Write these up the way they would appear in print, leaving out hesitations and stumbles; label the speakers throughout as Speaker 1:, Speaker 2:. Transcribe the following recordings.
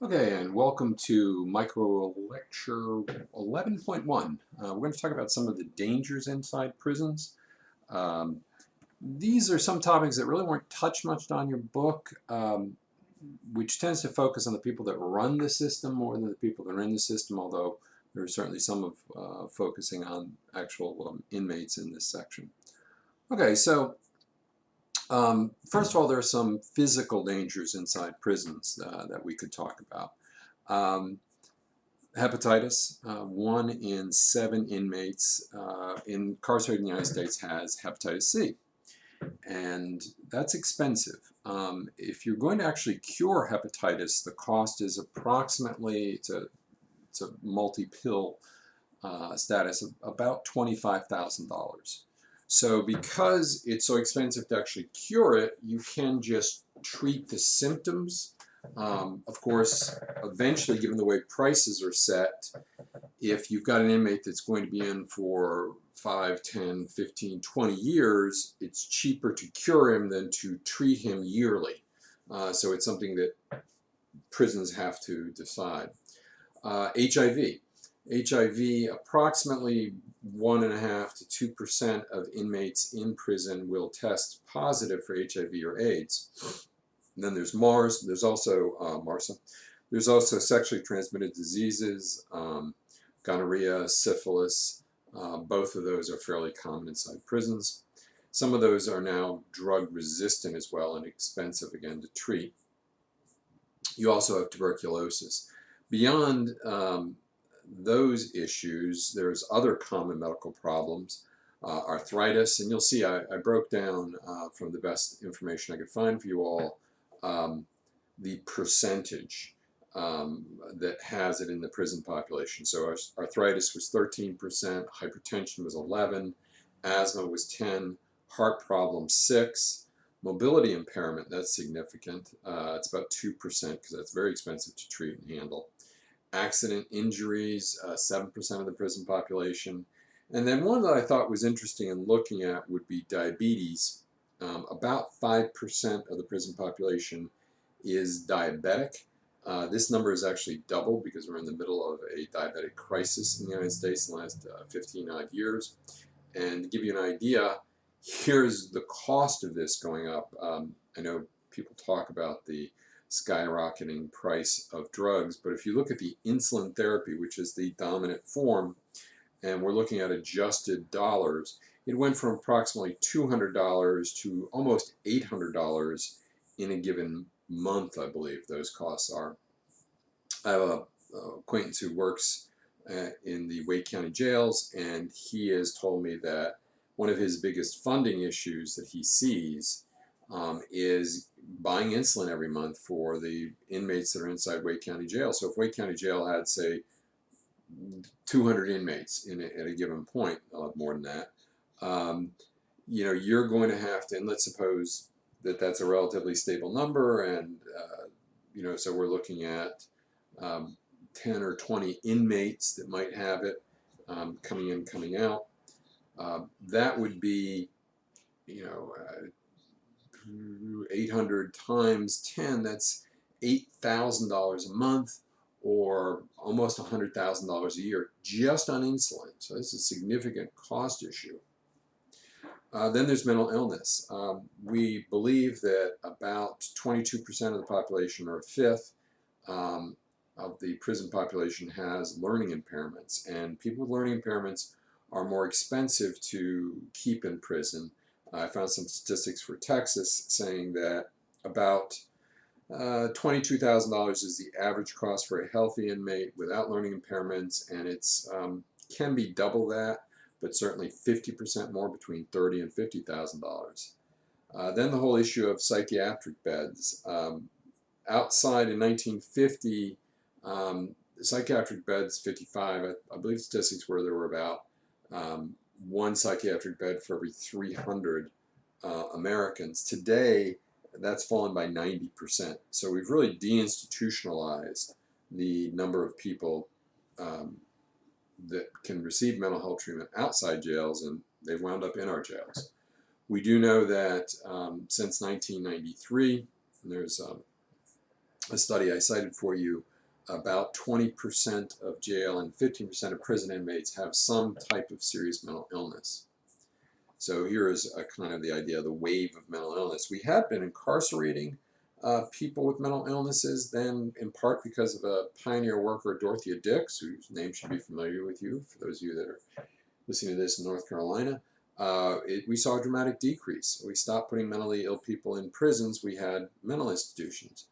Speaker 1: Okay, and welcome to micro lecture 11.1. We're going to talk about some of the dangers inside prisons. Um, these are some topics that really weren't touched much on your book, which tends to focus on the people that run the system more than the people that are in the system, although there are certainly some of focusing on actual inmates in this section. Okay, so first of all, there are some physical dangers inside prisons that we could talk about. Hepatitis. 1 in 7 inmates incarcerated in the United States has hepatitis C, and that's expensive. If you're going to actually cure hepatitis, the cost is approximately, it's a multi-pill status, of about $25,000. So because it's so expensive to actually cure it, you can just treat the symptoms. Of course, eventually, given the way prices are set, if you've got an inmate that's going to be in for 5, 10, 15, 20 years, it's cheaper to cure him than to treat him yearly. So it's something that prisons have to decide. HIV. HIV, approximately 1.5 to 2% of inmates in prison will test positive for HIV or AIDS. And then there's MARS. There's also MARSA. There's also sexually transmitted diseases, gonorrhea, syphilis. Both of those are fairly common inside prisons. Some of those are now drug resistant as well and expensive again to treat. You also have tuberculosis. Beyond those issues, there's other common medical problems. Arthritis, and you'll see I broke down from the best information I could find for you all the percentage that has it in the prison population. So arthritis was 13%, hypertension was 11%, asthma was 10%, heart problems 6%, mobility impairment, that's significant. It's about 2% because that's very expensive to treat and handle. Accident injuries, 7% of the prison population. And then one that I thought was interesting in looking at would be diabetes. About 5% of the prison population is diabetic. This number is actually doubled because we're in the middle of a diabetic crisis in the United States in the last 15 odd years. And to give you an idea, here's the cost of this going up. I know people talk about the skyrocketing price of drugs, but if you look at the insulin therapy, which is the dominant form, and we're looking at adjusted dollars, it went from approximately $200 to almost $800 in a given month, I believe those costs are. I have an acquaintance who works in the Wake County jails, and he has told me that one of his biggest funding issues that he sees is buying insulin every month for the inmates that are inside Wake County Jail. So if Wake County Jail had, say, 200 inmates at a given point, I'll have more than that, you're going to have to, and let's suppose that that's a relatively stable number, and so we're looking at 10 or 20 inmates that might have it coming in, coming out. That would be, 800 times 10, that's $8,000 a month, or almost $100,000 a year just on insulin. So this is a significant cost issue. Then there's mental illness. We believe that about 22% of the population, or a fifth, of the prison population has learning impairments. And people with learning impairments are more expensive to keep in prison. I found some statistics for Texas saying that about $22,000 is the average cost for a healthy inmate without learning impairments, and it's can be double that, but certainly 50% more, between $30,000 and $50,000. Then the whole issue of psychiatric beds. Outside in 1950, psychiatric beds 55. I believe statistics were there were about one psychiatric bed for every 300 Americans. Today, that's fallen by 90%. So we've really deinstitutionalized the number of people that can receive mental health treatment outside jails, and they've wound up in our jails. We do know that since 1993, and there's a study I cited for you, about 20% of jail and 15% of prison inmates have some type of serious mental illness. So here is a kind of the idea of the wave of mental illness. We had been incarcerating people with mental illnesses then in part because of a pioneer worker, Dorothea Dix, whose name should be familiar with you, for those of you that are listening to this in North Carolina. We saw a dramatic decrease. We stopped putting mentally ill people in prisons. We had mental institutions.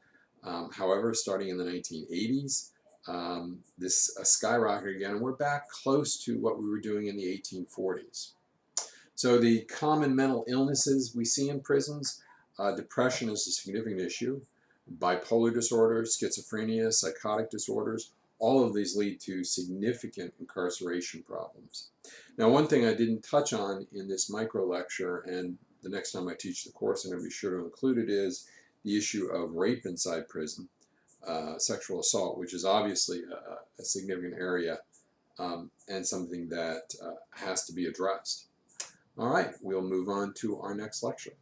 Speaker 1: However, starting in the 1980s, this skyrocketed again, and we're back close to what we were doing in the 1840s. So the common mental illnesses we see in prisons, depression is a significant issue, bipolar disorder, schizophrenia, psychotic disorders, all of these lead to significant incarceration problems. Now, one thing I didn't touch on in this micro lecture, and the next time I teach the course I'm going to be sure to include it, is the issue of rape inside prison, sexual assault, which is obviously a significant area and something that has to be addressed. All right, we'll move on to our next lecture.